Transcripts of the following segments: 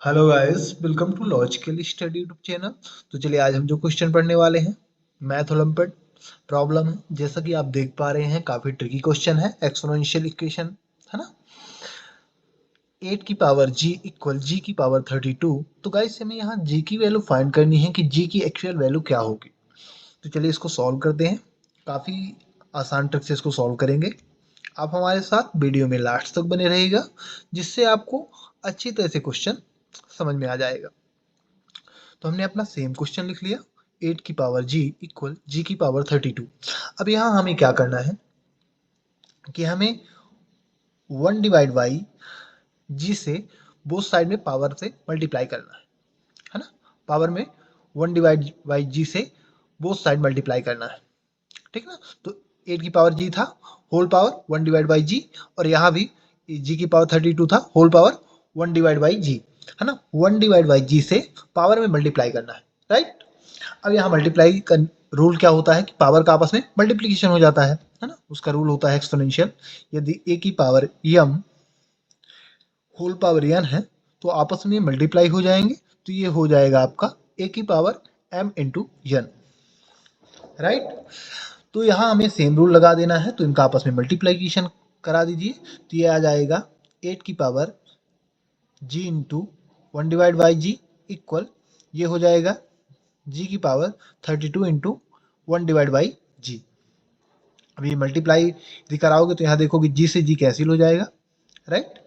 Hello guys, welcome to logical study YouTube channel. तो चलिए आज हम जो क्वेश्चन पढ़ने वाले हैं मैथ ओलंपियाड प्रॉब्लम है। जैसा कि आप देख पा रहे हैं काफी ट्रिकी क्वेश्चन है, एक्सपोनेंशियल इक्वेशन है ना। 8 की पावर g इक्वल जी की पावर 32। तो गाइस हमें यहाँ g की वैल्यू फाइंड करनी है कि g की एक्चुअल वैल्यू क्या होगी। तो चलिए इसको सॉल्व करते हैं। काफी आसान ट्रिक से इसको सॉल्व करेंगे। आप हमारे साथ वीडियो में लास्ट तक बने रहिएगा, जिससे आपको अच्छी तरह से क्वेश्चन समझ में आ जाएगा। तो हमने अपना सेम क्वेश्चन लिख लिया, 8 की पावर g इक्वल जी की पावर 32। अब यहाँ हमें क्या करना है कि हमें 1 डिवाइड बाई जी से बोथ साइड में पावर से मल्टीप्लाई करना है ना। पावर में 1 डिवाइड बाई जी से बोथ साइड मल्टीप्लाई करना है, ठीक ना। तो 8 की पावर जी था, होल पावर 1 डिवाइड बाई जी, और यहाँ भी जी की पावर 32 था, होल पावर 1 डिवाइड बाई जी, है ना। 1 डिवाइड बाई जी से पावर में मल्टीप्लाई करना है, राइट। अब यहाँ मल्टीप्लाई का रूल क्या होता है कि पावर का आपस में मल्टीप्लीकेशन हो जाता है ना। उसका रूल होता है एक्सपोनेंशियल। यदि ए की power m whole power n है तो आपस में मल्टीप्लाई हो जाएंगे, तो ये हो जाएगा आपका ए की power m into n, right. तो यहाँ हमें सेम रूल लगा देना है, तो इनका आपस में मल्टीप्लीकेशन करा दीजिए। तो ये आ जाएगा 8 की power g into 1 divide by ji equal, ये हो जाएगा जी की पावर 32 इंटू 1 डिवाइड बाई जी। अब ये मल्टीप्लाई यदि कराओगे तो यहाँ देखोगे जी से जी कैंसिल हो जाएगा, राइट।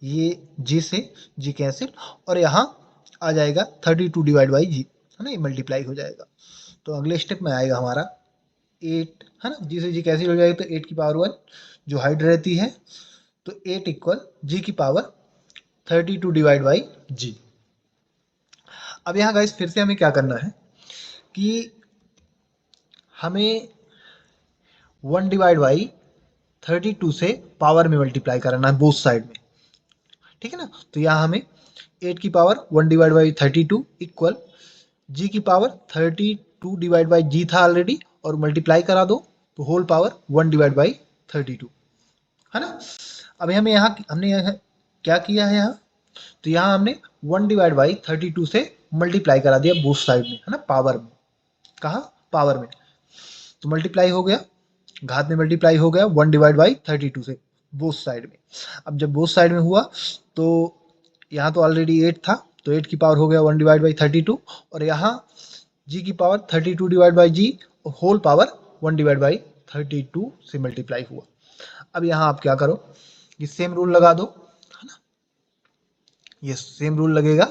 ये जी से जी कैंसिल, और यहाँ आ जाएगा 32 डिवाइड बाई जी, है ना, ये मल्टीप्लाई हो जाएगा। तो अगले स्टेप में आएगा हमारा 8, है ना। जी से जी कैंसिल हो जाएगा तो 8 की पावर 1 जो हाइड रहती है, तो 8 इक्वल जी की पावर 32 डिवाइड बाई जी। अब यहाँ गाइस फिर से हमें क्या करना है कि हमें 1 डिवाइड बाई 32 से पावर में मल्टीप्लाई कराना है बोथ साइड में, ठीक है ना। तो यहाँ हमें 8 की power 1 divide by 32 equal g की पावर 32 डिवाइड बाई जी था ऑलरेडी, और मल्टीप्लाई करा दो तो होल पावर 1 डिवाइड बाई 32, है ना। अब हमें यहाँ क्या किया है यहाँ, तो यहाँ हमने 1 डिवाइड बाई 32 से मल्टीप्लाई करा दिया बोथ साइड में, है ना, पावर में। कहाँ, पावर में। तो मल्टीप्लाई हो गया, घात में मल्टीप्लाई हो गया 1 डिवाइड बाई 32 से बोथ साइड में। अब जब बोथ साइड में हुआ तो यहाँ तो ऑलरेडी 8 था, तो 8 की पावर हो गया 1 डिवाइड बाई 32, और यहाँ जी की पावर 32 डिवाइड बाई जी, और होल पावर 1 डिवाइड बाई 32 से मल्टीप्लाई हुआ। अब यहाँ आप क्या करो, ये सेम रूल लगा दो, है ना। ये सेम रूल लगेगा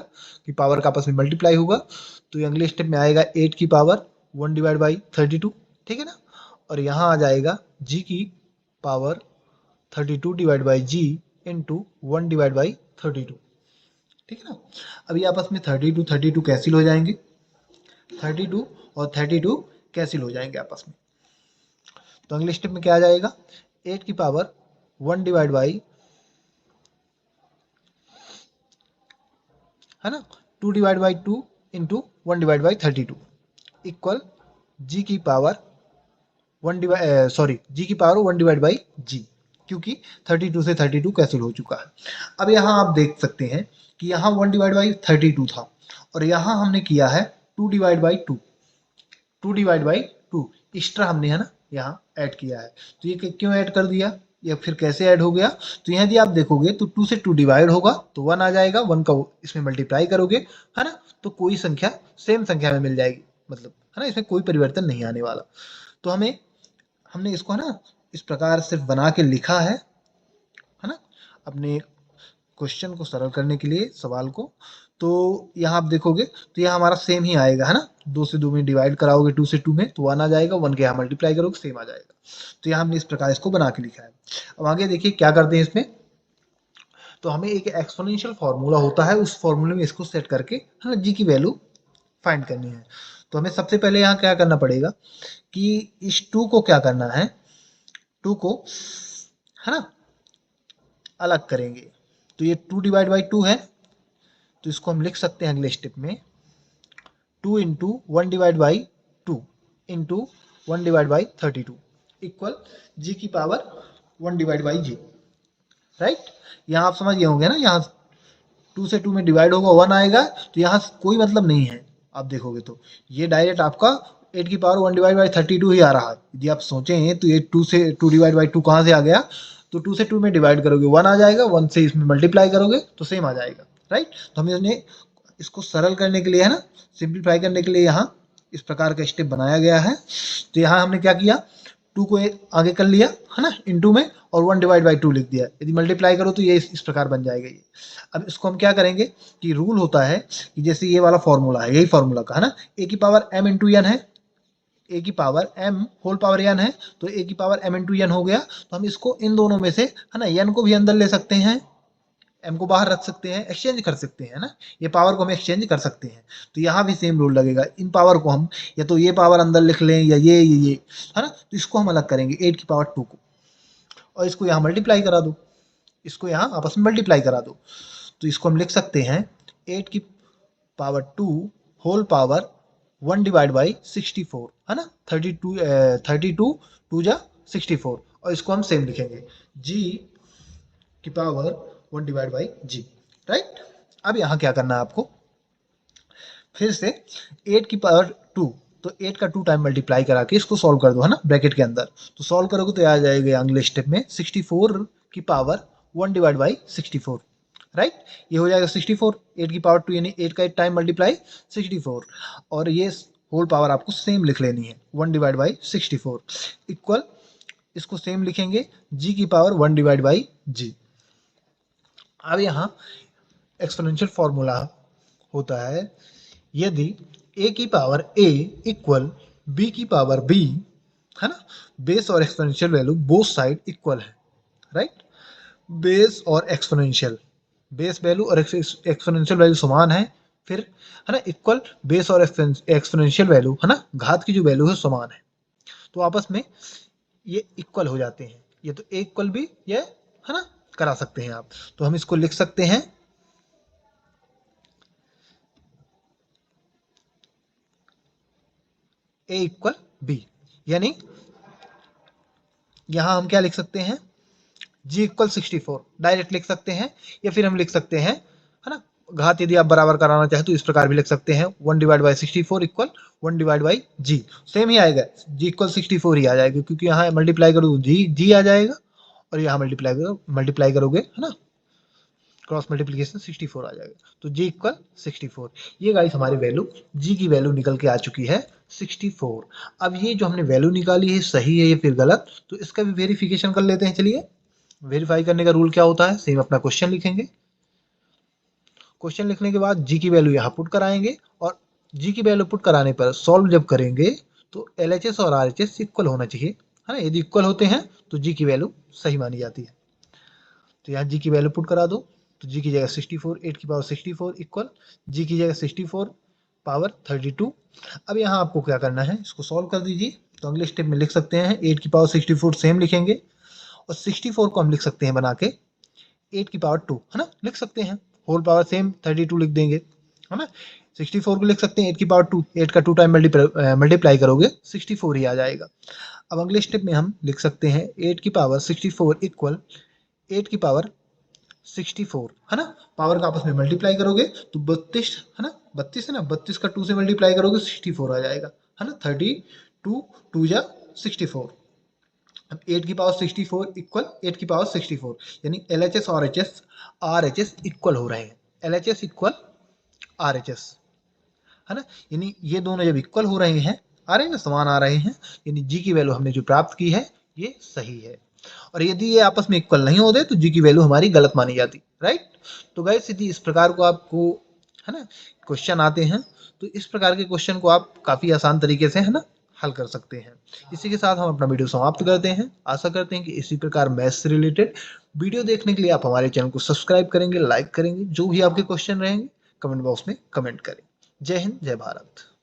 कि पावर का आपस में मल्टीप्लाई होगा। तो ये अगले स्टेप में आएगा 8 की पावर 1 डिवाइड बाई 32, ठीक है ना। और यहाँ आ जाएगा जी की power 32 divide by ji into 1 divide by 32, ठीक है ना। अब ये आपस में 32 कैंसिल हो जाएंगे, 32 और 32 कैंसिल हो जाएंगे आपस में। तो अगले स्टेप में क्या आ जाएगा, 8 की पावर 1 डिवाइड बाई, है ना, 2 divide by 2 into 1 divide by 32 equal g की पावर 1 डिवाइड जी की पावर 1 डिवाइड बाई जी, क्योंकि 32 से 32 कैंसिल हो चुका है। अब यहाँ आप देख सकते हैं कि यहाँ 1 डिवाइड बाई 32 था, और यहाँ हमने किया है 2 divide by 2, 2 divide by 2 extra हमने, है ना, यहाँ ऐड किया है। तो ये क्यों ऐड कर दिया या फिर कैसे ऐड हो गया, तो यहाँ यदि आप देखोगे तो 2 से 2 डिवाइड होगा तो 1 आ जाएगा, 1 का इसमें मल्टीप्लाई करोगे, है ना, तो कोई संख्या सेम संख्या में मिल जाएगी, मतलब, है ना, इसमें कोई परिवर्तन नहीं आने वाला। तो हमने इसको, है ना, इस प्रकार सिर्फ बना के लिखा है ना, अपने क्वेश्चन को सरल करने के लिए, सवाल को। तो यहाँ आप देखोगे तो यहाँ हमारा सेम ही आएगा, है ना। 2 से 2 में डिवाइड कराओगे, 2 से 2 में तो 1 आ जाएगा, 1 के यहाँ मल्टीप्लाई करोगे सेम आ जाएगा। तो यहाँ हमने इस प्रकार इसको बना के लिखा है। अब आगे देखिए क्या करते हैं इसमें। तो हमें एक एक्सपोनेंशियल फार्मूला होता है, उस फार्मूले में इसको सेट करके, है ना, जी की वैल्यू फाइंड करनी है। तो हमें सबसे पहले यहाँ क्या करना पड़ेगा कि इस 2 को क्या करना है, 2 को, है ना, अलग करेंगे। तो ये 2 डिवाइड बाई 2 है, तो इसको हम लिख सकते हैं अगले स्टेप में 2 into 1 divide by 2 into 1 divide by 32 equal g की power 1 divide by g, right. यहाँ आप समझ गए होंगे ना, यहाँ 2 से 2 में डिवाइड होगा 1 आएगा, तो यहाँ कोई मतलब नहीं है। आप देखोगे तो ये डायरेक्ट आपका 8 की पावर 1 डिवाइड बाई 32 ही आ रहा है। यदि आप सोचें तो ये 2 से 2 डिवाइड बाई 2 कहाँ से आ गया, तो 2 से 2 में डिवाइड करोगे 1 आ जाएगा, 1 से इसमें मल्टीप्लाई करोगे तो सेम आ जाएगा, राइट। तो हमने इसको सरल करने के लिए, है ना, सिंप्लीफाई करने के लिए यहाँ इस प्रकार का स्टेप बनाया गया है। तो यहाँ हमने क्या किया, 2 को आगे कर लिया, है ना, इनटू में, और 1 डिवाइड बाई 2 लिख दिया। यदि मल्टीप्लाई करो तो ये इस प्रकार बन जाएगा ये। अब इसको हम क्या करेंगे कि रूल होता है कि जैसे ये वाला फॉर्मूला है, यही फॉर्मूला का, है ना, ए की पावर m इंटू एन है, ए की power m whole power n है, तो ए की पावर m इंटू एन हो गया। तो हम इसको इन दोनों में से, है ना, n को भी अंदर ले सकते हैं, m को बाहर रख सकते हैं, एक्सचेंज कर सकते हैं ना, ये पावर को हम एक्सचेंज कर सकते हैं। तो यहाँ भी सेम रूल लगेगा, इन पावर को हम या तो ये पावर अंदर लिख लें या ये, है ना, तो इसको हम अलग करेंगे 8 की पावर 2 को, और इसको यहाँ मल्टीप्लाई करा दो, इसको यहाँ आपस में मल्टीप्लाई करा दो। तो इसको हम लिख सकते हैं 8 की power 2 whole power 1 divide by 64, है ना, 32 2 जा 64, और इसको हम सेम लिखेंगे g की power 1 divide by g, right. अब यहाँ क्या करना है आपको, फिर से 8 की पावर 2, तो 8 का 2 टाइम मल्टीप्लाई करा के इसको सॉल्व कर दो, है ना, ब्रैकेट के अंदर। तो सॉल्व करोगे तो आ जाएगा अगले स्टेप में 64 की पावर 1 डिवाइड बाई 64, राइट। ये हो जाएगा 64, 8 की पावर 2 यानी 8 का 8 टाइम मल्टीप्लाई 64, और ये होल पावर आपको सेम लिख लेनी है 1 डिवाइड बाई 64 इक्वल, इसको सेम लिखेंगे g की पावर 1 डिवाइड बाई जी। अब यहाँ एक्सपोनेंशियल फॉर्मूला होता है, यदि a की पावर a इक्वल b की पावर b, है ना, बेस और exponential value both side equal है, राइट। बेस और एक्सपोनेंशियल, बेस वैल्यू और एक्सपोनेंशियल वैल्यू समान है, फिर, है ना, इक्वल बेस और एक्सपोनेंशियल वैल्यू, है ना, घात की जो वैल्यू है समान है, तो आपस में ये इक्वल हो जाते हैं। ये तो ए इक्वल भी ये, है ना, करा सकते हैं आप। तो हम इसको लिख सकते हैं ए इक्वल बी, यानी यहां हम क्या लिख सकते हैं, g इक्वल 64 डायरेक्ट लिख सकते हैं, या फिर हम लिख सकते हैं, है ना, घात यदि आप बराबर कराना चाहे तो इस प्रकार भी लिख सकते हैं 1 divide by 64 equal 1 divide by g, same ही आएगा, g इक्वल 64 ही आ जाएगा, क्योंकि यहाँ मल्टीप्लाई करो जी आ जाएगा, और यहाँ मल्टीप्लाई करोगे, है ना, क्रॉस मल्टीप्लीकेशन 64 आ जाएगा, तो g इक्वल 64। ये गाइस हमारी वैल्यू, g की वैल्यू निकल के आ चुकी है 64। अब ये जो हमने वैल्यू निकाली है सही है या फिर गलत, तो इसका भी वेरिफिकेशन कर लेते हैं। चलिए, वेरीफाई करने का रूल क्या होता है, सेम अपना क्वेश्चन लिखेंगे, क्वेश्चन लिखने के बाद जी की वैल्यू यहाँ पुट कराएंगे, और जी की वैल्यू पुट कराने पर सॉल्व जब करेंगे तो LHS और RHS इक्वल होना चाहिए, है ना, यदि इक्वल होते हैं तो जी की वैल्यू सही मानी जाती है। तो यहाँ जी की वैल्यू पुट करा दो, तो जी की जगह 64, 8 की पावर 64 इक्वल जी की जगह 64 पावर 32। अब यहाँ आपको क्या करना है, इसको सॉल्व कर दीजिए। तो अगले स्टेप में लिख सकते हैं 8 की पावर 64 सेम लिखेंगे, और 64 को हम लिख सकते हैं बना के 8 की पावर 2, है ना, लिख सकते हैं, होल पावर सेम 32 लिख देंगे, है ना। 64 को लिख सकते हैं 8 की पावर 2, 8 का 2 टाइम मल्टीप्लाई करोगे 64 ही आ जाएगा। अब अगले स्टेप में हम लिख सकते हैं 8 की पावर 64 इक्वल 8 की पावर 64, है ना, पावर का आपस में मल्टीप्लाई करोगे तो 32, है ना, 32 है ना, 32 का 2 से मल्टीप्लाई करोगे 64 आ जाएगा, है ना, 32 2 जा 64। अब 8 की पावर 64 इक्वल 8 की पावर 64, यानी LHS और RHS इक्वल हो रहे हैं, LHS इक्वल RHS, है ना, यानी ये दोनों जब इक्वल हो रहे हैं, आ रहे हैं ना, समान आ रहे हैं, यानी जी की वैल्यू हमने जो प्राप्त की है ये सही है। और यदि ये आपस में इक्वल नहीं होते तो जी की वैल्यू हमारी गलत मानी जाती, राइट। तो गाइस यदि इस प्रकार को आपको, है ना, क्वेश्चन आते हैं तो इस प्रकार के क्वेश्चन को आप काफी आसान तरीके से, है ना, हल कर सकते हैं। इसी के साथ हम अपना वीडियो समाप्त करते हैं। आशा करते हैं कि इसी प्रकार मैथ्स से रिलेटेड वीडियो देखने के लिए आप हमारे चैनल को सब्सक्राइब करेंगे, लाइक करेंगे, जो भी आपके क्वेश्चन रहेंगे कमेंट बॉक्स में कमेंट करें। जय हिंद, जय भारत।